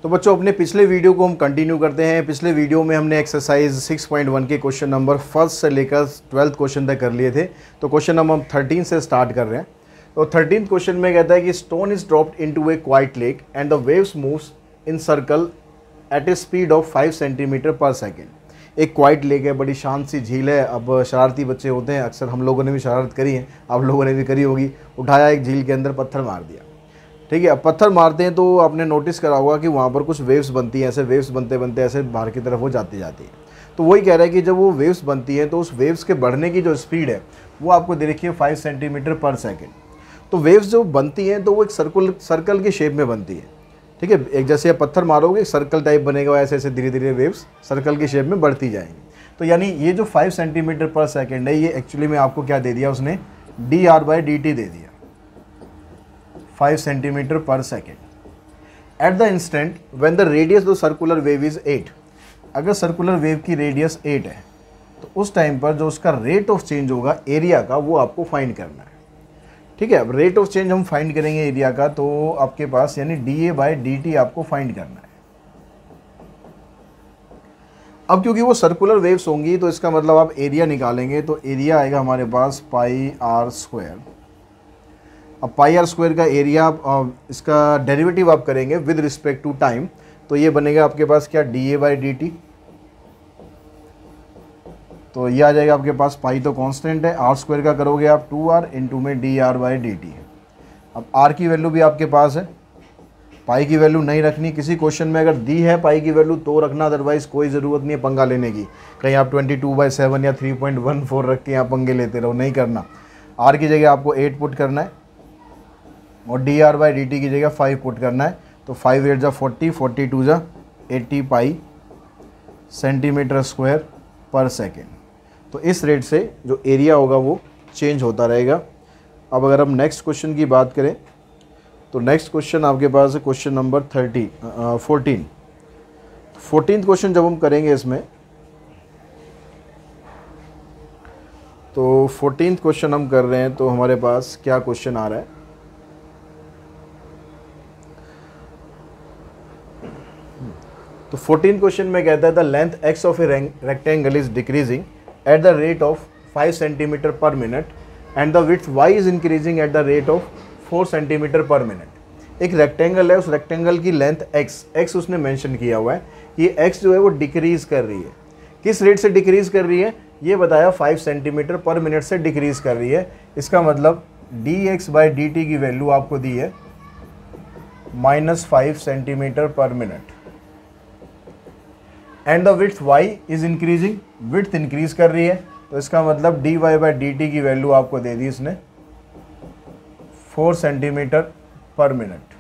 तो बच्चों अपने पिछले वीडियो को हम कंटिन्यू करते हैं। पिछले वीडियो में हमने एक्सरसाइज 6.1 के क्वेश्चन नंबर फर्स्ट से लेकर 12th क्वेश्चन तक कर लिए थे। तो क्वेश्चन नंबर हम 13 से स्टार्ट कर रहे हैं। तो 13th क्वेश्चन में कहता है कि stone is dropped into A quite lake and the waves moves in circle eight A speed of 5 centimetre per second. एक क्वाइट लेक है, बड़ी शांत सी झील है। अब शरारती बच्चे होते हैं, अक्सर हम लोगों ने भी शरारत करी है, आप लोगों ने भी करी होगी। उठाया, एक झील के अंदर पत्थर मार दिया, ठीक है। अब पत्थर मारते हैं तो आपने नोटिस करा होगा कि वहाँ पर कुछ वेव्स बनती हैं। ऐसे वेव्स बनते बनते ऐसे बाहर की तरफ वो जाती जाती है। तो वही कह रहा है कि जब वो वेव्स बनती हैं तो उस वेव्स के बढ़ने की जो स्पीड है वो आपको दे रखी है 5 सेंटीमीटर पर सेकेंड। तो वेव्स जो बनती हैं तो वो एक सर्कल के शेप में बनती है, ठीक है। एक जैसे आप पत्थर मारोगे सर्कल टाइप बनेगा, ऐसे ऐसे धीरे धीरे वेव्स सर्कल के शेप में बढ़ती जाएंगी। तो यानी ये जो 5 सेंटीमीटर पर सेकेंड है, ये एक्चुअली में आपको क्या दे दिया उसने, dr/dt दे दिया, 5 centimetre per second. At the instant when the radius of circular wave is 8, अगर सर्कुलर वेव की रेडियस 8 है तो उस टाइम पर जो उसका रेट ऑफ चेंज होगा एरिया का, वो आपको फाइंड करना है, ठीक है। अब रेट ऑफ चेंज हम फाइंड करेंगे एरिया का, तो आपके पास यानी dA/dt आपको फाइंड करना है। अब क्योंकि वो सर्कुलर वेव्स होंगी तो इसका मतलब आप एरिया निकालेंगे तो एरिया आएगा हमारे पास πr²। अब πr² का एरिया, इसका डेरिवेटिव आप करेंगे विद रिस्पेक्ट टू टाइम, तो ये बनेगा आपके पास क्या, dA/dt। तो ये आ जाएगा आपके पास, पाई तो कांस्टेंट है, r² का करोगे आप 2r इंटू में dr/dt। अब r की वैल्यू भी आपके पास है, पाई की वैल्यू नहीं रखनी। किसी क्वेश्चन में अगर दी है पाई की वैल्यू तो रखना, अदरवाइज कोई ज़रूरत नहीं है पंगा लेने की। कहीं आप 22/7 या 3.14 रख के यहाँ पंगे लेते रहो, नहीं करना। r की जगह आपको 8 पुट करना है और dr/dt की जगह 5 पुट करना है। तो 5 8 जा 40, 42 जा 80 पाई सेंटीमीटर स्क्वायर पर सेकेंड। तो इस रेट से जो एरिया होगा वो चेंज होता रहेगा। अब अगर हम नेक्स्ट क्वेश्चन की बात करें तो नेक्स्ट क्वेश्चन आपके पास है क्वेश्चन नंबर 14। 14th क्वेश्चन जब हम करेंगे इसमें, तो 14th क्वेश्चन हम कर रहे हैं तो हमारे पास क्या क्वेश्चन आ रहा है, तो 14th क्वेश्चन में कहता है the length x of a rectangle is decreasing eight the rate of 5 centimetre per minute and the width y is increasing at the rate of 4 centimetre per minute. एक rectangle है, उस rectangle की length x उसने mention किया हुआ है, ये x जो है वो डिक्रीज कर रही है। किस रेट से डिक्रीज कर रही है ये बताया, 5 सेंटीमीटर पर मिनट से डिक्रीज कर रही है। इसका मतलब dx/dt की वैल्यू आपको दी है -5 centimetre per minute and the width y is increasing, width increase कर रही है। तो इसका मतलब dy/dt की वैल्यू आपको दे दी इसने 4 centimetre per minute.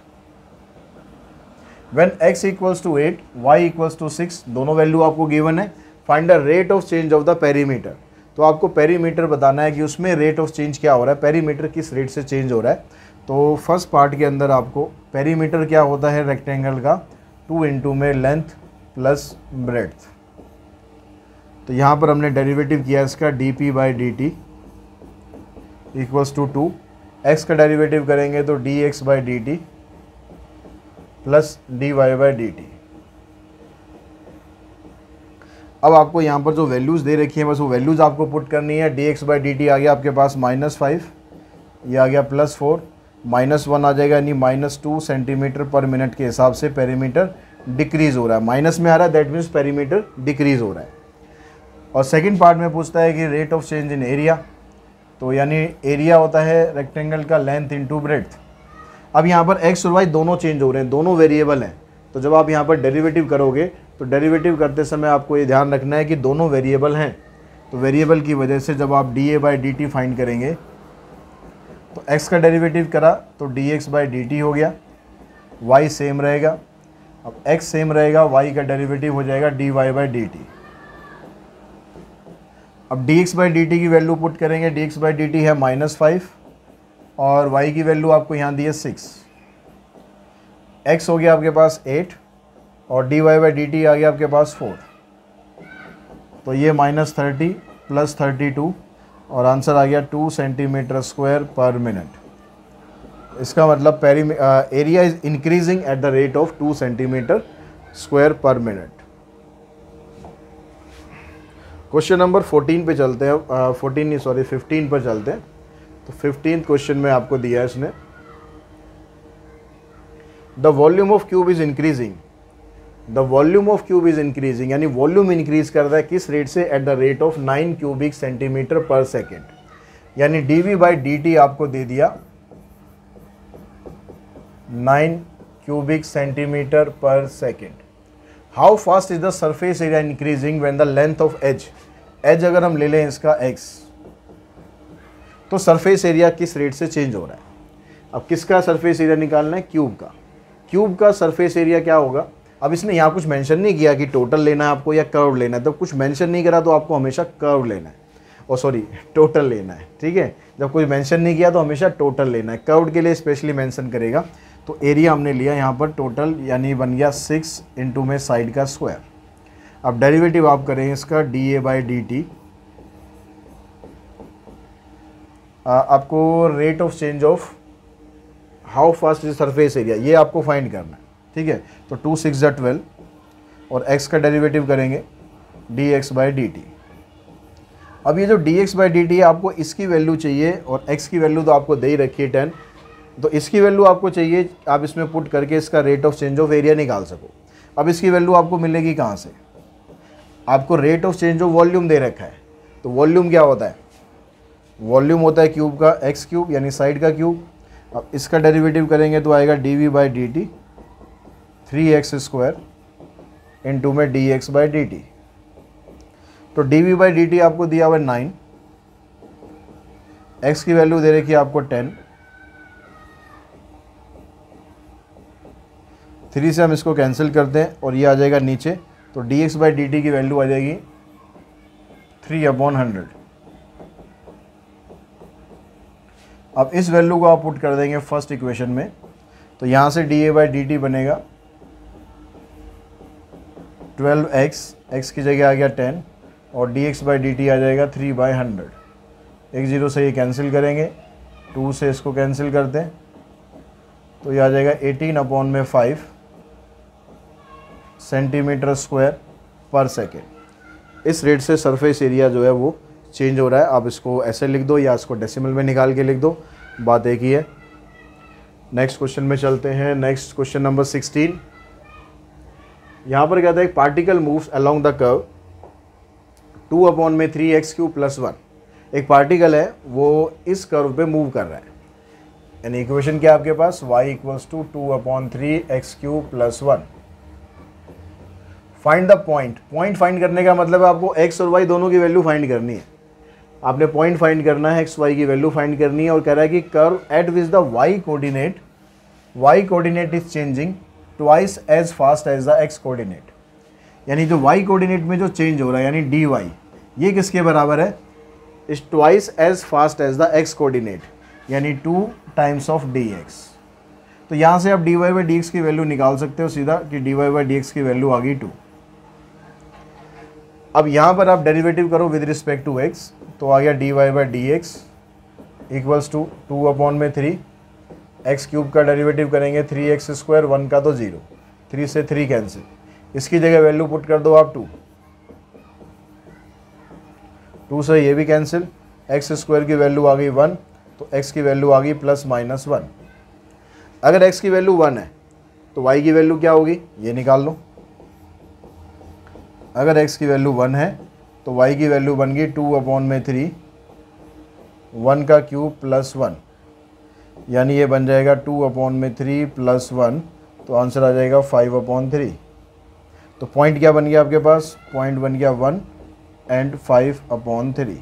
When x equals to 8, y equals to 6, दोनों वैल्यू आपको गिवन है। Find the rate of change of the perimeter, तो आपको पेरीमीटर बताना है कि उसमें रेट ऑफ चेंज क्या हो रहा है, पेरीमीटर किस रेट से चेंज हो रहा है। तो फर्स्ट पार्ट के अंदर आपको पेरीमीटर क्या होता है रेक्टेंगल का, 2 इंटू में लेंथ प्लस ब्रेड्थ। तो यहाँ पर हमने डेरिवेटिव किया इसका dp/dt इक्वल्स टू 2, x का डेरिवेटिव करेंगे तो dx/dt प्लस dy/dt। अब आपको यहाँ पर जो वैल्यूज़ दे रखी है बस वो वैल्यूज़ आपको पुट करनी है। dx/dt आ गया आपके पास -5, ये आ गया +4, -1 आ जाएगा, यानी -2 सेंटीमीटर पर मिनट के हिसाब से पेरीमीटर डिक्रीज़ हो रहा है। माइनस में आ रहा है, दैट मीन्स पेरीमीटर डिक्रीज़ हो रहा है। और सेकंड पार्ट में पूछता है कि rate of change in area, तो यानी एरिया होता है रेक्टेंगल का लेंथ इंटू ब्रेड्थ। अब यहाँ पर x और y दोनों चेंज हो रहे हैं, दोनों वेरिएबल हैं। तो जब आप यहाँ पर डेरिवेटिव करोगे तो डेरिवेटिव करते समय आपको ये ध्यान रखना है कि दोनों वेरिएबल हैं। तो वेरिएबल की वजह से जब आप dA/dt फाइंड करेंगे तो x का डेरिवेटिव करा तो dx/dt हो गया, y सेम रहेगा। अब x सेम रहेगा, y का डेरिवेटिव हो जाएगा dy/dt। अब dx/dt की वैल्यू पुट करेंगे, dx/dt है -5 और y की वैल्यू आपको यहाँ दी है 6। x हो गया आपके पास 8 और dy/dt आ गया आपके पास 4। तो ये -30 प्लस 32 और आंसर आ गया 2 सेंटीमीटर स्क्वायर पर मिनट। इसका मतलब area is increasing at the rate of 2 centimetre square पर मिनट। क्वेश्चन नंबर 14 पे चलते हैं, 15 पर चलते हैं। तो 15th क्वेश्चन में आपको दिया है इसने, the volume of cube is increasing, the volume of cube is increasing, यानी वॉल्यूम इंक्रीज कर रहा है किस रेट से, at the rate of 9 cubic centimetre per second. यानी dv बाई dt आपको दे दिया 9 cubic centimetre per second. How fast is the surface area increasing when the length of edge, edge अगर हम ले लें इसका x, तो सरफेस एरिया किस रेट से चेंज हो रहा है। अब किसका सरफेस एरिया निकालना है, क्यूब का। क्यूब का सरफेस एरिया क्या होगा, अब इसने यहाँ कुछ मेंशन नहीं किया कि टोटल लेना है आपको या कर्व लेना है, तो कुछ मेंशन नहीं करा तो आपको हमेशा कर्व लेना है, टोटल लेना है, ठीक है। जब कोई मेंशन नहीं किया तो हमेशा टोटल लेना है, कर्व के लिए स्पेशली मेंशन करेगा। तो एरिया हमने लिया यहाँ पर टोटल, यानी बन गया 6 इंटू में साइड का स्क्वायर। अब डेरिवेटिव आप करेंगे इसका dA बाई dt, आपको rate of change of how fast is surface area ये आपको फाइंड करना है, ठीक है। तो 2 6 जा 12 और x का डेरिवेटिव करेंगे dx बाई dt। अब ये जो dx बाई dt है आपको इसकी वैल्यू चाहिए और x की वैल्यू तो आपको दे ही रखी है 10, तो इसकी वैल्यू आपको चाहिए, आप इसमें पुट करके इसका rate of change of area निकाल सको। अब इसकी वैल्यू आपको मिलेगी कहाँ से, आपको rate of change of volume दे रखा है, तो वॉल्यूम क्या होता है, वॉल्यूम होता है क्यूब का x क्यूब यानी साइड का क्यूब। अब इसका डेरिवेटिव करेंगे तो आएगा dv by dt 3x square into में dx बाई dt। तो dv बाई dt आपको दिया हुआ 9, x की वैल्यू दे रखी है आपको 10, 3 से हम इसको कैंसिल करते हैं और ये आ जाएगा नीचे, तो dx बाई dt की वैल्यू आ जाएगी 3/100। अब इस वैल्यू को आप पुट कर देंगे फर्स्ट इक्वेशन में, तो यहाँ से dA बाई dt बनेगा 12x, x की जगह आ गया 10 और dx बाई dt आ जाएगा 3/100। 1 0 से ये कैंसिल करेंगे, 2 से इसको कैंसिल करते हैं तो ये आ जाएगा 18/5 सेंटीमीटर स्क्वायर पर सेकेंड। इस रेट से सरफेस एरिया जो है वो चेंज हो रहा है। आप इसको ऐसे लिख दो या इसको डेसिमल में निकाल के लिख दो, बात एक ही है। नेक्स्ट क्वेश्चन में चलते हैं। Next question number 16। यहाँ पर कहता है particle moves along the curve 2/3x³ + 1। एक पार्टिकल है वो इस कर्व पे मूव कर रहा है, यानी इक्वेशन क्या है आपके पास, y = 2/3x³ + 1। Find the point. Point find करने का मतलब है आपको x और y दोनों की वैल्यू फाइंड करनी है। आपने पॉइंट फाइंड करना है, x y की वैल्यू फाइंड करनी है और कह रहा है कि curve at which the y coordinate is changing twice as fast as the x coordinate. यानी जो y कोऑर्डिनेट में जो चेंज हो रहा है यानी dy, ये किसके बराबर है, is twice as fast as the x coordinate, यानी 2 टाइम्स ऑफ dx। तो यहाँ से आप dy बाई dx की वैल्यू निकाल सकते हो सीधा कि dy बाई dx की वैल्यू आ गई 2। अब यहाँ पर आप डेरिवेटिव करो विद रिस्पेक्ट टू x, तो आ गया dy by dx equals to 2/3 x³ का डेरिवेटिव करेंगे 3x², 1 का तो 0, 3 से 3 कैंसिल, इसकी जगह वैल्यू पुट कर दो आप 2 से ये भी कैंसिल, x² की वैल्यू आ गई 1, तो x की वैल्यू आ गई +-1। अगर x की वैल्यू 1 है तो y की वैल्यू क्या होगी ये निकाल लो। अगर x की वैल्यू 1 है तो y की वैल्यू बन गई 2/3 1 का क्यूब +1, यानी ये बन जाएगा 2/3 + 1, तो आंसर आ जाएगा 5/3। तो पॉइंट क्या बन गया आपके पास, पॉइंट बन गया 1 एंड 5/3।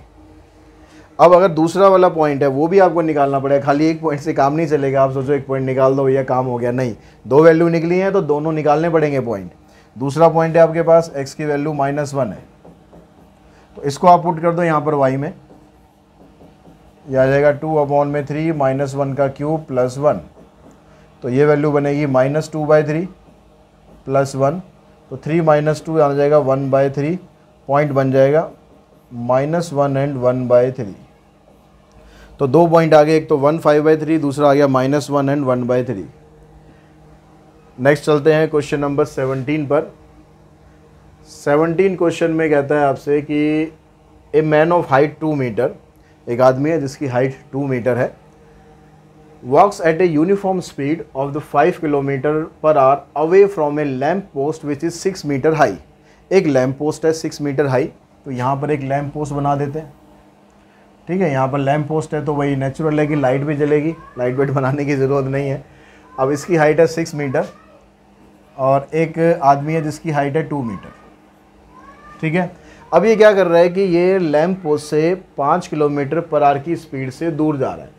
अब अगर दूसरा वाला पॉइंट है वो भी आपको निकालना पड़ेगा, खाली एक पॉइंट से काम नहीं चलेगा। आप सोचो एक पॉइंट निकाल दो भैया काम हो गया, नहीं, 2 वैल्यू निकली हैं तो दोनों निकालने पड़ेंगे पॉइंट। दूसरा पॉइंट है आपके पास x की वैल्यू -1 है, तो इसको आप पुट कर दो यहाँ पर y में, यह आ जाएगा 2/3 -1 का क्यूब +1, तो ये वैल्यू बनेगी -2/3 +1, तो 3 - 2 आ जाएगा 1/3, पॉइंट बन जाएगा -1 एंड 1/3। तो 2 पॉइंट आ गए, एक तो 1 5/3, दूसरा आ गया -1 एंड 1/3। नेक्स्ट चलते हैं क्वेश्चन नंबर 17 पर। 17 क्वेश्चन में कहता है आपसे कि a man of height 2 metre, एक आदमी है जिसकी हाइट 2 मीटर है, walks at a uniform speed of the 5 kilometre per hour away from a lamp post which is 6 metre high. एक लैम्प पोस्ट है 6 मीटर हाई, तो यहाँ पर एक लैम्प पोस्ट बना देते हैं। ठीक है, यहाँ पर लैम्प पोस्ट है तो वही नेचुरल है कि लाइट भी जलेगी, लाइट वेट बनाने की ज़रूरत नहीं है। अब इसकी हाइट है 6 मीटर और एक आदमी है जिसकी हाइट है 2 मीटर। ठीक है, अब ये क्या कर रहा है कि ये लैम्प पोस्ट से 5 किलोमीटर पर आवर की स्पीड से दूर जा रहा है।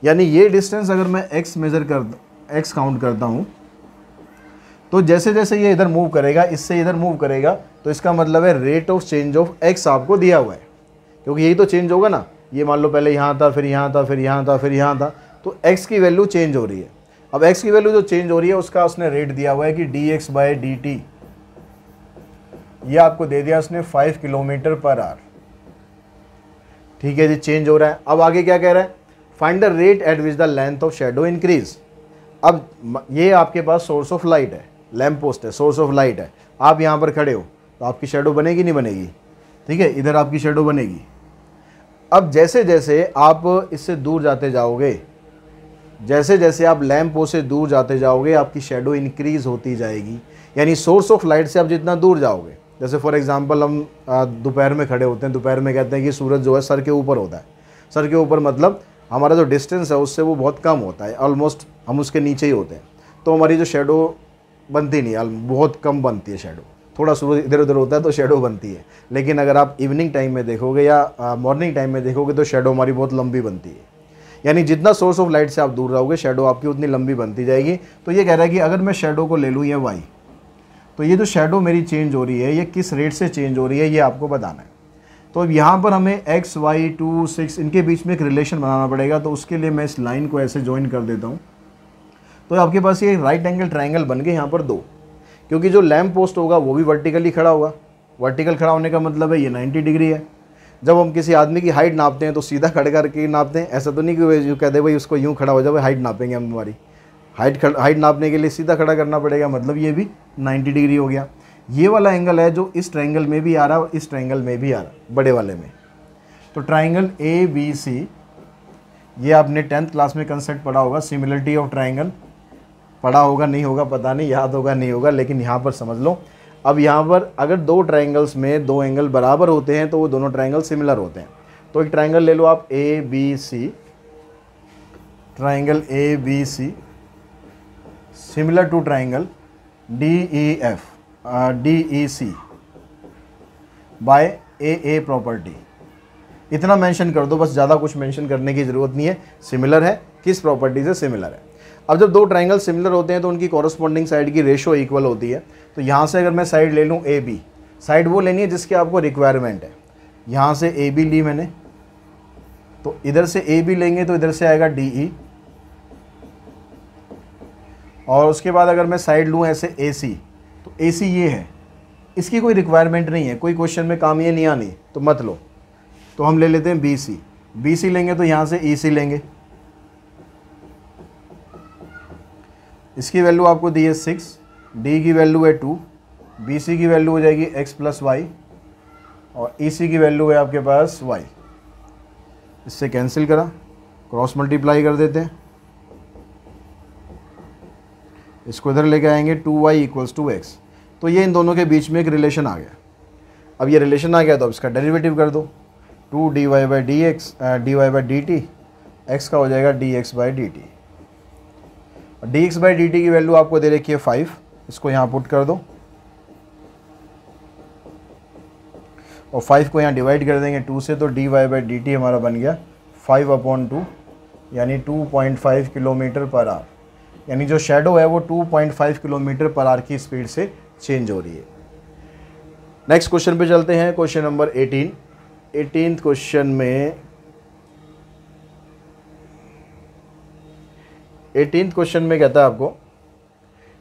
यानी ये डिस्टेंस अगर मैं x काउंट करता हूँ तो जैसे जैसे ये इधर मूव करेगा, इससे इधर मूव करेगा, तो इसका मतलब है rate of change of x आपको दिया हुआ है, क्योंकि यही तो चेंज होगा ना। ये मान लो पहले यहाँ था, फिर यहाँ था, फिर यहाँ था, फिर यहाँ था, तो x की वैल्यू चेंज हो रही है। अब x की वैल्यू जो चेंज हो रही है उसका उसने रेट दिया हुआ है कि dx/dt, ये आपको दे दिया उसने 5 किलोमीटर पर आवर। ठीक है जी, चेंज हो रहा है। अब आगे क्या कह रहा है, find the rate at which the length of shadow increase. अब ये आपके पास सोर्स ऑफ लाइट है, लैम्प पोस्ट है, सोर्स ऑफ लाइट है। आप यहाँ पर खड़े हो तो आपकी शेडो बनेगी नहीं बनेगी? ठीक है, इधर आपकी शेडो बनेगी। अब जैसे जैसे आप इससे दूर जाते जाओगे, जैसे जैसे आप लैम्प पोस्ट से दूर जाते जाओगे, आपकी शेडो इंक्रीज होती जाएगी। यानी सोर्स ऑफ लाइट से आप जितना दूर जाओगे, जैसे फॉर एग्जांपल हम दोपहर में खड़े होते हैं, दोपहर में कहते हैं कि सूरज जो है सर के ऊपर होता है। सर के ऊपर मतलब हमारा जो डिस्टेंस है उससे वो बहुत कम होता है, ऑलमोस्ट हम उसके नीचे ही होते हैं, तो हमारी जो शेडो बनती नहीं है, बहुत कम बनती है शेडो। थोड़ा सूरज इधर उधर होता है तो शेडो बनती है, लेकिन अगर आप इवनिंग टाइम में देखोगे या मॉर्निंग टाइम में देखोगे तो शेडो हमारी बहुत लंबी बनती है। यानी जितना सोर्स ऑफ लाइट से आप दूर रहोगे, शेडो आपकी उतनी लंबी बनती जाएगी। तो ये कह रहा है कि अगर मैं शेडो को ले लूँ ये y, तो ये जो शेडो मेरी चेंज हो रही है ये किस रेट से चेंज हो रही है ये आपको बताना है। तो अब यहाँ पर हमें x, y, 2, 6 इनके बीच में एक रिलेशन बनाना पड़ेगा। तो उसके लिए मैं इस लाइन को ऐसे ज्वाइन कर देता हूँ, तो आपके पास ये राइट एंगल ट्रायंगल बन गए यहाँ पर 2, क्योंकि जो लैम्प पोस्ट होगा वो भी वर्टिकली खड़ा होगा। वर्टिकल खड़ा होने का मतलब है ये 90 डिग्री है। जब हम किसी आदमी की हाइट नापते हैं तो सीधा खड़े करके नापते हैं, ऐसा तो नहीं कि जो कहते भाई उसको यूँ खड़ा हो जाए, हाइट नापेंगे हम। हमारी हाइट नापने के लिए सीधा खड़ा करना पड़ेगा, मतलब ये भी 90 डिग्री हो गया। ये वाला एंगल है जो इस ट्रायंगल में भी आ रहा है और इस ट्रायंगल में भी आ रहा है, बड़े वाले में। तो ट्रायंगल ABC, ये आपने 10th क्लास में कंसेप्ट पढ़ा होगा, सिमिलरिटी ऑफ ट्रायंगल। पढ़ा होगा नहीं होगा पता नहीं, याद होगा नहीं होगा, लेकिन यहाँ पर समझ लो। अब यहाँ पर अगर 2 ट्रायंगल्स में 2 एंगल बराबर होते हैं तो वो दोनों ट्रायंगल सिमिलर होते हैं। तो एक ट्रायंगल ले लो आप ABC, triangle ABC similar to triangle DEC by AA property. इतना मेंशन कर दो बस, ज़्यादा कुछ मेंशन करने की ज़रूरत नहीं है। सिमिलर है, किस प्रॉपर्टी से सिमिलर है। अब जब 2 ट्रायंगल सिमिलर होते हैं तो उनकी कॉरस्पॉन्डिंग साइड की रेशो इक्वल होती है। तो यहाँ से अगर मैं साइड ले लूँ AB, साइड वो लेनी है जिसकी आपको रिक्वायरमेंट है। यहाँ से AB ली मैंने, तो इधर से AB लेंगे तो इधर से आएगा DE, और उसके बाद अगर मैं साइड लूँ ऐसे AC, तो AC ये है, इसकी कोई रिक्वायरमेंट नहीं है, कोई क्वेश्चन में काम ये नहीं आनी, तो मत लो। तो हम ले लेते हैं BC लेंगे तो यहाँ से EC लेंगे, इसकी वैल्यू आपको दी है 6, D की वैल्यू है 2, BC की वैल्यू हो जाएगी x + y, और EC की वैल्यू है आपके पास y। इससे कैंसिल करा, क्रॉस मल्टीप्लाई कर देते हैं, इसको इधर लेके आएंगे 2y = x। तो ये इन दोनों के बीच में एक रिलेशन आ गया। अब ये रिलेशन आ गया तो अब इसका डेरिवेटिव कर दो, 2dy/dt, x का हो जाएगा dx/dt। dx/dt की वैल्यू आपको दे रखी है 5, इसको यहाँ पुट कर दो और 5 को यहाँ डिवाइड कर देंगे 2 से, तो dy/dt हमारा बन गया 5/2, यानी 2.5 किलोमीटर पर आवर। यानी जो शेडो है वो 2.5 किलोमीटर पर आवर की स्पीड से चेंज हो रही है। नेक्स्ट क्वेश्चन पे चलते हैं, क्वेश्चन नंबर 18th क्वेश्चन में 18th क्वेश्चन में कहता है आपको,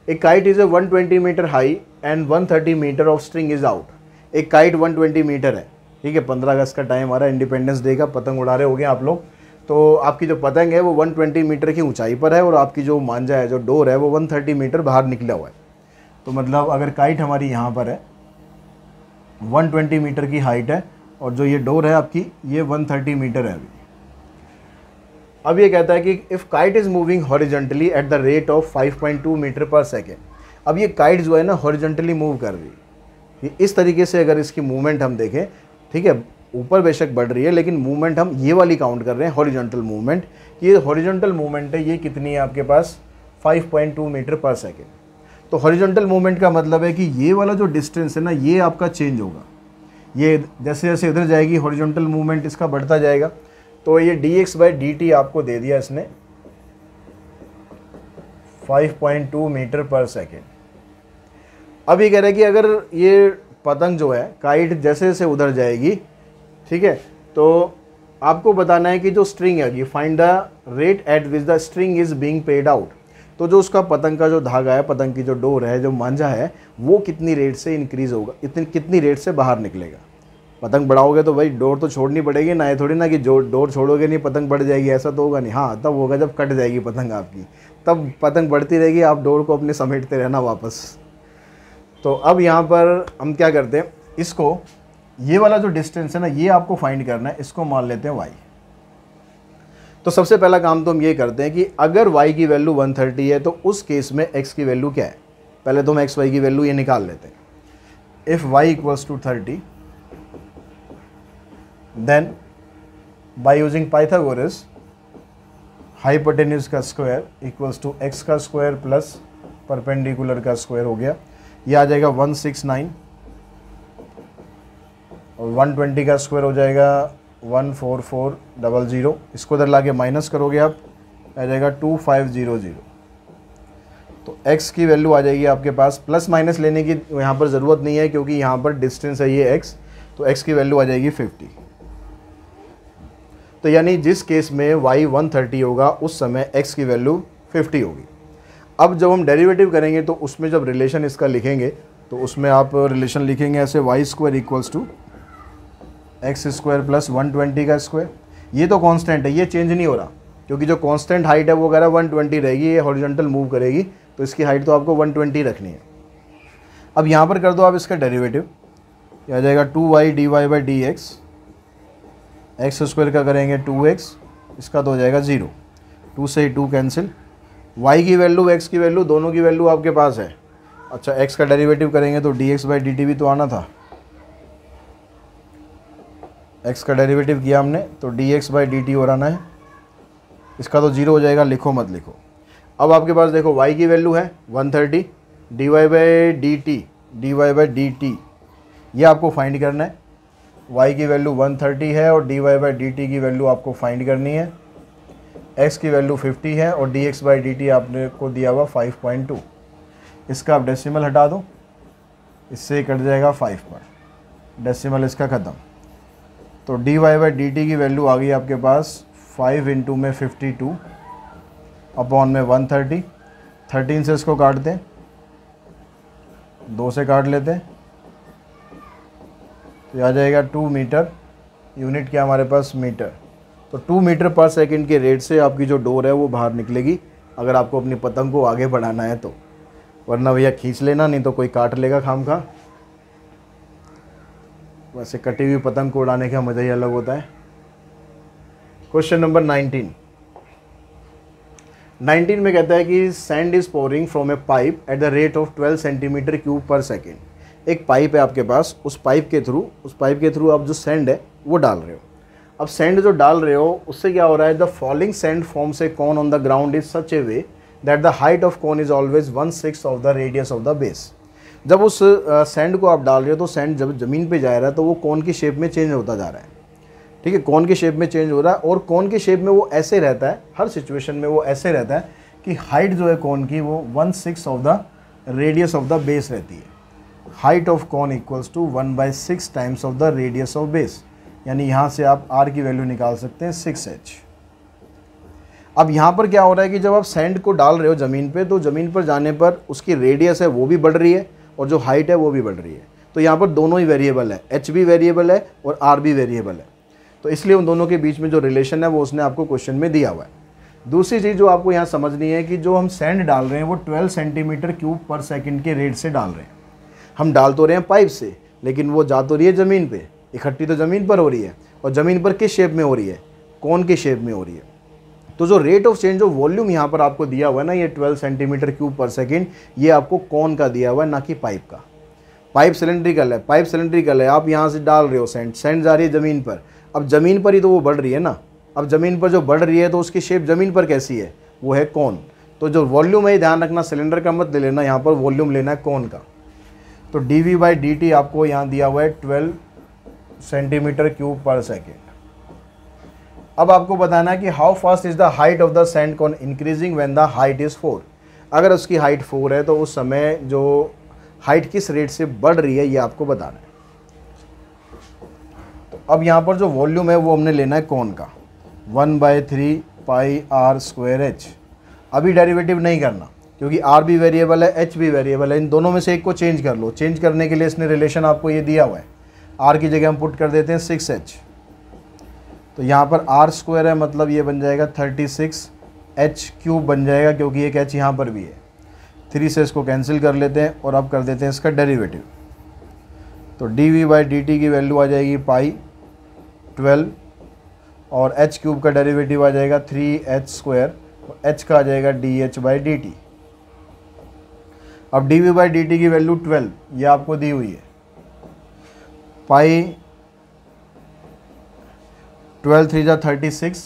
a kite is a 120 metre high and 130 metre of string is out. एक काइट 120 मीटर है ठीक है, 15 अगस्त का टाइम आ रहा है, इंडिपेंडेंस डे का, पतंग उड़ा रहे होंगे आप लोग। तो आपकी जो पतंग है वो 120 मीटर की ऊंचाई पर है और आपकी जो मांझा है, जो डोर है, वो 130 मीटर बाहर निकला हुआ है। तो मतलब अगर काइट हमारी यहाँ पर है, 120 मीटर की हाइट है और जो ये डोर है आपकी ये 130 मीटर है। अब ये कहता है कि if kite is moving horizontally at the rate of 5.2 metre per second. अब ये काइट जो है ना हॉरिजेंटली मूव कर रही है, इस तरीके से अगर इसकी मूवमेंट हम देखें, ठीक है, ऊपर बेशक बढ़ रही है लेकिन मूवमेंट हम ये वाली काउंट कर रहे हैं हॉरिजॉन्टल मूवमेंट। ये हॉरिजॉन्टल मूवमेंट है, ये कितनी है आपके पास 5.2 मीटर पर सेकेंड। तो हॉरिजॉन्टल मूवमेंट का मतलब है कि ये वाला जो डिस्टेंस है ना ये आपका चेंज होगा, ये जैसे जैसे इधर जाएगी हॉरिजॉन्टल मूवमेंट इसका बढ़ता जाएगा। तो ये dx/dt आपको दे दिया इसने 5.2 मीटर पर सेकेंड। अब ये कह रहा है कि अगर ये पतंग जो है काइट जैसे जैसे उधर जाएगी, ठीक है, तो आपको बताना है कि जो स्ट्रिंग है, find the rate at which the string is being paid out. तो जो उसका पतंग का जो धागा है, पतंग की जो डोर है, जो मांझा है, वो कितनी रेट से इंक्रीज होगा, कितनी रेट से बाहर निकलेगा। पतंग बढ़ाओगे तो भाई डोर तो छोड़नी पड़ेगी ना, ये थोड़ी ना कि जो डोर छोड़ोगे नहीं पतंग बढ़ जाएगी, ऐसा तो होगा नहीं। हाँ तब होगा जब कट जाएगी पतंग आपकी, तब पतंग बढ़ती रहेगी, आप डोर को अपने समेटते रहना वापस। तो अब यहाँ पर हम क्या करते हैं, इसको ये वाला जो डिस्टेंस है ना ये आपको फाइंड करना है, इसको मान लेते हैं y। तो सबसे पहला काम तो हम ये करते हैं कि अगर y की वैल्यू 130 है तो उस केस में x की वैल्यू क्या है, पहले तो हम x y की वैल्यू ये निकाल लेते हैं। If y equals to 30 then by using Pythagoras hypotenuse का स्क्वायर इक्वल्स टू x का स्क्वायर प्लस परपेंडिकुलर का स्क्वायर हो गया, ये आ जाएगा 169 और 120 का स्क्वायर हो जाएगा 14400। इसको इधर लाके माइनस करोगे आप, आ जाएगा 2500। तो x की वैल्यू आ जाएगी आपके पास, प्लस माइनस लेने की यहाँ पर ज़रूरत नहीं है क्योंकि यहाँ पर डिस्टेंस है ये x, तो x की वैल्यू आ जाएगी 50। तो यानी जिस केस में y 130 होगा उस समय x की वैल्यू 50 होगी। अब जब हम डेरिवेटिव करेंगे तो उसमें जब रिलेशन इसका लिखेंगे तो उसमें आप रिलेशन लिखेंगे ऐसे, y square equals to x square plus 120 का स्क्वायर। ये तो कांस्टेंट है, ये चेंज नहीं हो रहा क्योंकि जो कांस्टेंट हाइट है वो कह रहा है 120 रहेगी, ये हॉरिजॉन्टल मूव करेगी तो इसकी हाइट तो आपको 120 रखनी है। अब यहाँ पर कर दो आप इसका डेरिवेटिव, ये आ जाएगा 2y dy/dx, एक्स स्क्वायर का करेंगे 2x, इसका तो हो जाएगा 0, 2 से 2 कैंसिल, y की वैल्यू x की वैल्यू दोनों की वैल्यू आपके पास है। अच्छा x का डेरिवेटिव करेंगे तो dx/dt भी तो आना था, x का डेरिवेटिव किया हमने तो dx/dt और आना है, इसका तो 0 हो जाएगा, लिखो मत लिखो। अब आपके पास देखो y की वैल्यू है 130, dy/dt ये आपको फाइंड करना है। y की वैल्यू 130 है और dy/dt की वैल्यू आपको फाइंड करनी है, x की वैल्यू 50 है और dx/dt आपने को दिया हुआ 5.2। इसका आप डेसिमल हटा दो, इससे कट जाएगा 5 पर, डेसिमल इसका ख़त्म। तो dy/dt की वैल्यू आ गई आपके पास 5 इंटू में 52 अपॉन में 130, 13 से इसको काटते हैं, 2 से काट लेते हैं तो आ जाएगा 2 मीटर, यूनिट क्या हमारे पास मीटर। तो 2 मीटर पर सेकंड के रेट से आपकी जो डोर है वो बाहर निकलेगी अगर आपको अपनी पतंग को आगे बढ़ाना है तो, वरना भैया खींच लेना, नहीं तो कोई काट लेगा खामखा। वैसे कटी हुई पतंग को उड़ाने का मज़ा ही अलग होता है। क्वेश्चन नंबर 19 में कहता है कि sand is pouring from A pipe eight the rate of 12 centimetre cube पर सेकेंड। एक पाइप है आपके पास, उस पाइप के थ्रू आप जो सैंड है वो डाल रहे हो। अब सैंड जो डाल रहे हो उससे क्या हो रहा है, the falling sand forms a cone on the ground is such a way that the height of cone is always 1/6 of the radius of the base. जब उस सैंड को आप डाल रहे हो तो सैंड जब ज़मीन पे जा रहा है तो वो कॉन की शेप में चेंज होता जा रहा है, ठीक है, कॉन की शेप में चेंज हो रहा है और कॉन की शेप में वो ऐसे रहता है, हर सिचुएशन में वो ऐसे रहता है कि हाइट जो है कॉन की वो 1/6 of the radius of the base रहती है। Height of cone equals to 1/6 times of the radius of base, यानी यहाँ से आप r की वैल्यू निकाल सकते हैं 6h। अब यहाँ पर क्या हो रहा है कि जब आप सैंड को डाल रहे हो ज़मीन पे तो ज़मीन पर जाने पर उसकी रेडियस है वो भी बढ़ रही है और जो हाइट है वो भी बढ़ रही है। तो यहाँ पर दोनों ही वेरिएबल है, एच भी वेरिएबल है और आर भी वेरिएबल है, तो इसलिए उन दोनों के बीच में जो रिलेशन है वो उसने आपको क्वेश्चन में दिया हुआ है। दूसरी चीज़ जो आपको यहाँ समझनी है कि जो हम सैंड डाल रहे हैं वो 12 सेंटीमीटर क्यूब पर सेकंड के रेट से डाल रहे हैं। हम डाल तो रहे हैं पाइप से, लेकिन वो जा तो रही है ज़मीन पे, इकट्ठी तो ज़मीन पर हो रही है, और ज़मीन पर किस शेप में हो रही है, कौन की शेप में हो रही है। तो जो rate of change of volume यहाँ पर आपको दिया हुआ है ना, ये 12 सेंटीमीटर क्यूब पर सेकेंड, ये आपको कौन का दिया हुआ है, ना कि पाइप का। पाइप सिलेंड्रिकल है, पाइप सिलेंड्रिकल है, आप यहाँ से डाल रहे हो सैंड, सैंड जा रही है ज़मीन पर, अब ज़मीन पर ही तो वो बढ़ रही है ना, अब ज़मीन पर जो बढ़ रही है तो उसकी शेप ज़मीन पर कैसी है, वो है कौन। तो जो वॉल्यूम है ध्यान रखना, सिलेंडर का मत ले लेना, यहाँ पर वॉल्यूम लेना है कौन का। तो dV/dt आपको यहाँ दिया हुआ है 12 सेंटीमीटर क्यूब पर सेकेंड। अब आपको बताना है कि how fast is the height of the sand cone increasing when the height is 4। अगर उसकी हाइट 4 है तो उस समय जो हाइट किस रेट से बढ़ रही है ये आपको बताना है। तो अब यहाँ पर जो वॉल्यूम है वो हमने लेना है कौन का, 1/3 पाई आर स्क्वायर एच। अभी डेरिवेटिव नहीं करना क्योंकि आर भी वेरिएबल है, एच भी वेरिएबल है, इन दोनों में से एक को चेंज कर लो। चेंज करने के लिए इसने रिलेशन आपको ये दिया हुआ है, आर की जगह हम पुट कर देते हैं 6h, तो यहाँ पर आर स्क्वायर है, मतलब ये बन जाएगा 36h³ बन जाएगा, क्योंकि एक h यहाँ पर भी है। 3 से इसको कैंसिल कर लेते हैं और अब कर देते हैं इसका डेरिवेटिव। तो dV/dt की वैल्यू आ जाएगी पाई 12 और h³ का डेरिवेटिव आ जाएगा 3h², और h का आ जाएगा dH/dt। अब dV/dt की वैल्यू 12 ये आपको दी हुई है, पाई 12 3 जा 36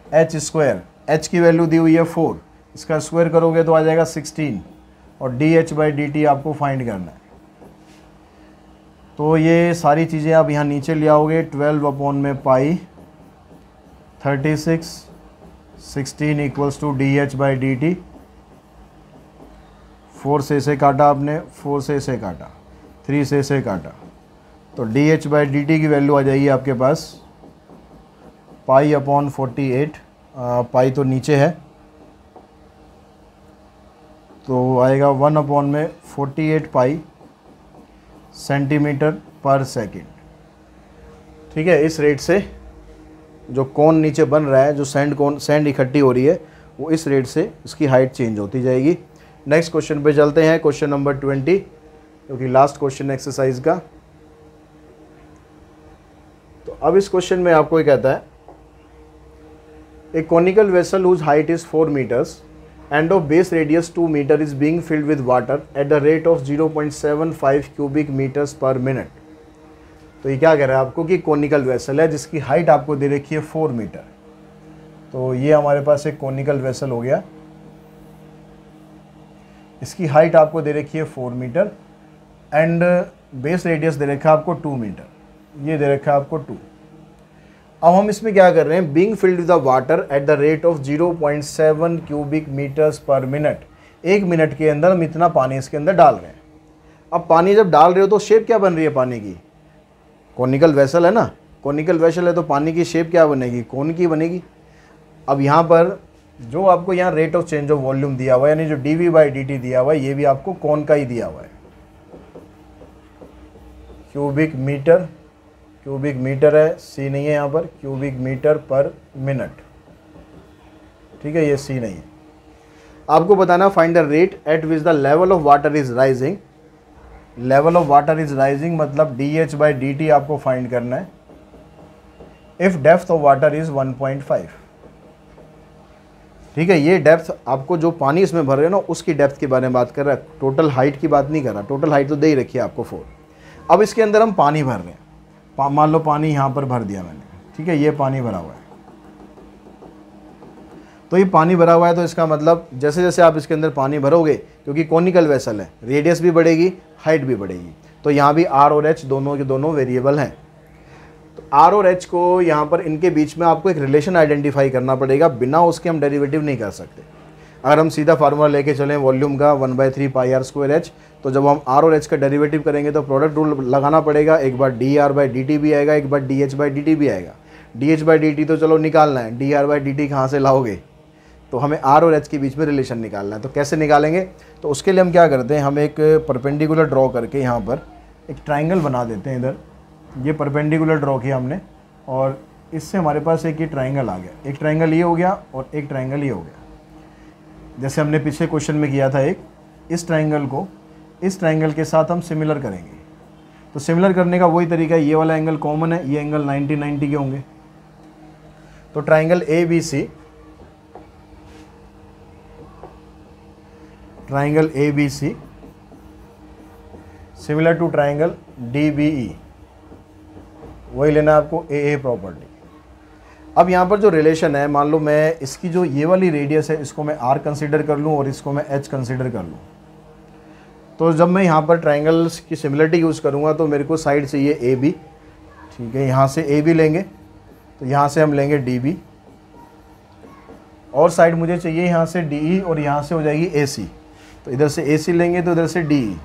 h², h की वैल्यू दी हुई है 4, इसका स्क्वायर करोगे तो आ जाएगा 16, और dH/dt आपको फाइंड करना है। तो ये सारी चीज़ें आप यहाँ नीचे ले आओगे, 12/पाई 36 16 इक्वल्स टू dH/dt। 4 से इसे काटा आपने, 4 से इसे काटा, 3 से इसे काटा, तो dH/dt की वैल्यू आ जाएगी आपके पास पाई/48, पाई तो नीचे है तो आएगा 1/48 पाई सेंटीमीटर पर सेकेंड। ठीक है, इस रेट से जो कोन नीचे बन रहा है, जो सैंड इकट्ठी हो रही है, वो इस रेट से इसकी हाइट चेंज होती जाएगी। नेक्स्ट क्वेश्चन पे चलते हैं, क्वेश्चन नंबर 20, क्योंकि लास्ट क्वेश्चन एक्सरसाइज का। तो अब इस क्वेश्चन में आपको ये कहता है, a conical vessel whose height is 4 meters and of base radius 2 meter is being filled with water at the rate of 0.75 cubic meters per minute। तो ये क्या कह रहा है आपको कि कॉनिकल वेसल है जिसकी हाइट आपको दे रखी है 4 मीटर। तो ये हमारे पास एक कॉनिकल वेसल हो गया, इसकी हाइट आपको दे रखी है 4 मीटर एंड बेस रेडियस दे रखा है आपको 2 मीटर, ये दे रखा है आपको 2। अब हम इसमें क्या कर रहे हैं, being filled with the water at the rate of 0.7 cubic metres per minute. 1 minute के अंदर हम इतना पानी इसके अंदर डाल रहे हैं। अब पानी जब डाल रहे हो तो शेप क्या बन रही है पानी की, कॉनिकल वेसल है ना, कॉनिकल वेसल है तो पानी की शेप क्या बनेगी, कोन की बनेगी। अब यहाँ पर जो आपको यहाँ rate of change of volume दिया हुआ है, यानी जो dV/dt दिया हुआ है, ये भी आपको कौन का ही दिया हुआ है, क्यूबिक मीटर है, सी नहीं है यहाँ पर, क्यूबिक मीटर पर मिनट। ठीक है, ये सी नहीं है। आपको बताना find the rate at which the level of water is rising. Level of water is rising मतलब dH/dt आपको फाइंड करना है if depth of water is 1.5। ठीक है, ये डेप्थ आपको जो पानी इसमें भर रहे हो ना उसकी डेप्थ के बारे में बात कर रहा है, टोटल हाइट की बात नहीं कर रहा। टोटल हाइट तो दे ही रखी है आपको 4। अब इसके अंदर हम पानी भर रहे हैं, मान लो पानी यहाँ पर भर दिया मैंने, ठीक है, ये पानी भरा हुआ है। तो ये पानी भरा हुआ है तो इसका मतलब जैसे जैसे आप इसके अंदर पानी भरोगे, क्योंकि कॉनिकल वेसल है, रेडियस भी बढ़ेगी, हाइट भी बढ़ेगी, तो यहाँ भी आर और एच दोनों के दोनों वेरिएबल हैं। तो आर और एच को यहाँ पर इनके बीच में आपको एक रिलेशन आइडेंटिफाई करना पड़ेगा, बिना उसके हम डेरिवेटिव नहीं कर सकते। अगर हम सीधा फार्मूला लेके चलें वॉल्यूम का 1/3 पाई आर स्क्वायर एच, तो जब हम आर और एच का डेरिवेटिव करेंगे तो प्रोडक्ट रूल लगाना पड़ेगा। एक बार dR/dt भी आएगा, एक बार dH/dt भी आएगा। dH/dt तो चलो निकालना है, dR/dt कहाँ से लाओगे, तो हमें आर और एच के बीच में रिलेशन निकालना है। तो कैसे निकालेंगे, तो उसके लिए हम क्या करते हैं, हम एक परपेंडिकुलर ड्रॉ करके यहाँ पर एक ट्राइंगल बना देते हैं इधर। ये परपेंडिकुलर ड्रॉ किया हमने और इससे हमारे पास एक ये ट्राइंगल आ गया। एक ट्राइंगल ये हो गया और एक ट्राइंगल ये हो गया। जैसे हमने पिछले क्वेश्चन में किया था एक, इस ट्राइंगल को इस ट्राइंगल के साथ हम सिमिलर करेंगे। तो सिमिलर करने का वही तरीका है, ये वाला एंगल कॉमन है, ये एंगल 90-90 के होंगे। तो triangle ABC, triangle ABC similar to triangle DBE, वही लेना है आपको AA प्रॉपर्टी। अब यहाँ पर जो रिलेशन है, मान लो मैं इसकी जो ये वाली रेडियस है इसको मैं R कंसीडर कर लूँ और इसको मैं H कंसीडर कर लूँ। तो जब मैं यहाँ पर ट्राइंगल्स की सिमिलरिटी यूज़ करूँगा तो मेरे को साइड चाहिए AB, ठीक है, यहाँ से AB लेंगे तो यहाँ से हम लेंगे DB, और साइड मुझे चाहिए यहाँ से DE और यहाँ से हो जाएगी AC। तो इधर से AC लेंगे तो इधर से DE।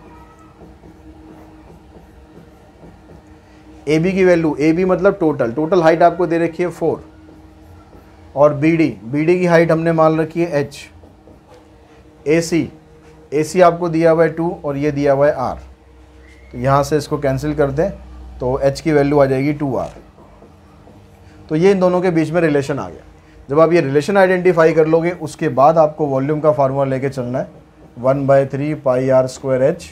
AB की वैल्यू, AB मतलब टोटल हाइट आपको दे रखी है 4, और BD की हाइट हमने मान रखी है H। AC आपको दिया हुआ है 2 और ये दिया हुआ है R। तो यहाँ से इसको कैंसिल कर दें तो H की वैल्यू आ जाएगी 2R। तो ये इन दोनों के बीच में रिलेशन आ गया। जब आप ये रिलेशन आइडेंटिफाई कर लोगे उसके बाद आपको वॉल्यूम का फार्मूला लेके चलना है 1/3 पाई R स्क्वायर H।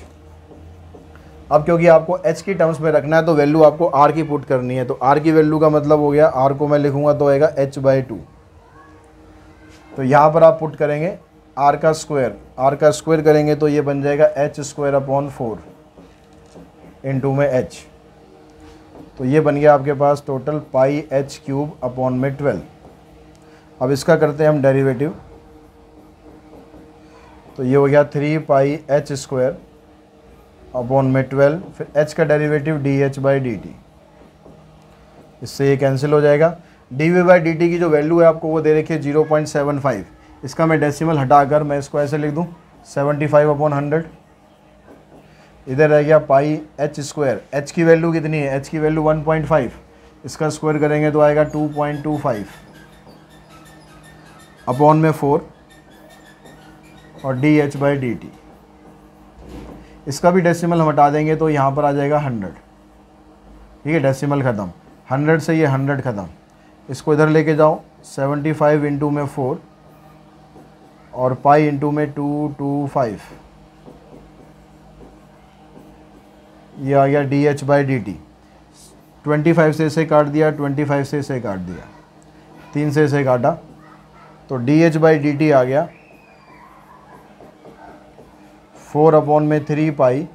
अब क्योंकि आपको H की टर्म्स में रखना है तो वैल्यू आपको R की पुट करनी है। तो R की वैल्यू का मतलब हो गया, R को मैं लिखूंगा तो आएगा H/2। तो यहाँ पर आप पुट करेंगे R का स्क्वायर करेंगे तो ये बन जाएगा H²/4 इंटू में H। तो ये बन गया आपके पास टोटल पाई H³/12। अब इसका करते हैं हम डेरिवेटिव, तो ये हो गया 3 पाई H²/12, फिर H का डेरिवेटिव dH/dt। इससे ये कैंसिल हो जाएगा। dV/dt की जो वैल्यू है आपको वो दे रखी है 0.75। इसका मैं डेसिमल हटाकर मैं इसको ऐसे लिख दूँ 75/100। इधर रह गया पाई H²। H की वैल्यू कितनी है? H की वैल्यू 1.5। इसका स्क्वायर करेंगे तो आएगा 2.25 अपॉन में 4 और dH/dt। इसका भी डेसिमल हम हटा देंगे तो यहाँ पर आ जाएगा 100। ठीक है, डेसिमल ख़त्म, 100 से ये 100 ख़त्म। इसको इधर लेके जाओ 75 इंटू में 4 और पाई इंटू में 225। ये आ गया dH/dt। 25 से इसे काट दिया, 25 से इसे काट दिया, 3 से इसे काटा तो dH/dt आ गया 4/3 पाई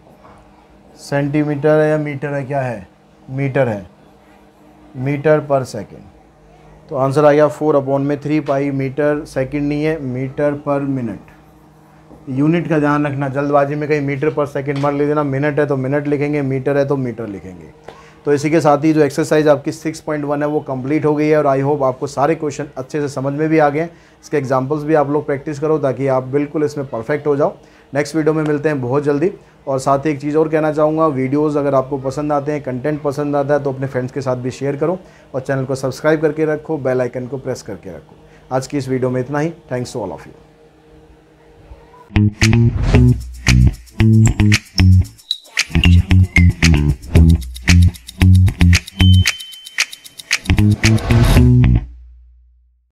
सेंटीमीटर है या मीटर है, क्या है? मीटर है, मीटर पर सेकेंड। तो आंसर आ गया 4/3 पाई मीटर सेकेंड नहीं है, मीटर पर मिनट। यूनिट का ध्यान रखना, जल्दबाजी में कहीं मीटर पर सेकेंड मत ले देना। मिनट है तो मिनट लिखेंगे, मीटर है तो मीटर लिखेंगे। तो इसी के साथ ही जो एक्सरसाइज आपकी 6.1 है वो कंप्लीट हो गई है और आई होप आपको सारे क्वेश्चन अच्छे से समझ में भी आ गए। इसके एग्जांपल्स भी आप लोग प्रैक्टिस करो ताकि आप बिल्कुल इसमें परफेक्ट हो जाओ। नेक्स्ट वीडियो में मिलते हैं बहुत जल्दी। और साथ ही एक चीज़ और कहना चाहूँगा, वीडियोज़ अगर आपको पसंद आते हैं, कंटेंट पसंद आता है तो अपने फ्रेंड्स के साथ भी शेयर करो और चैनल को सब्सक्राइब करके रखो, बेल आइकन को प्रेस करके रखो। आज की इस वीडियो में इतना ही। Thanks to all of you.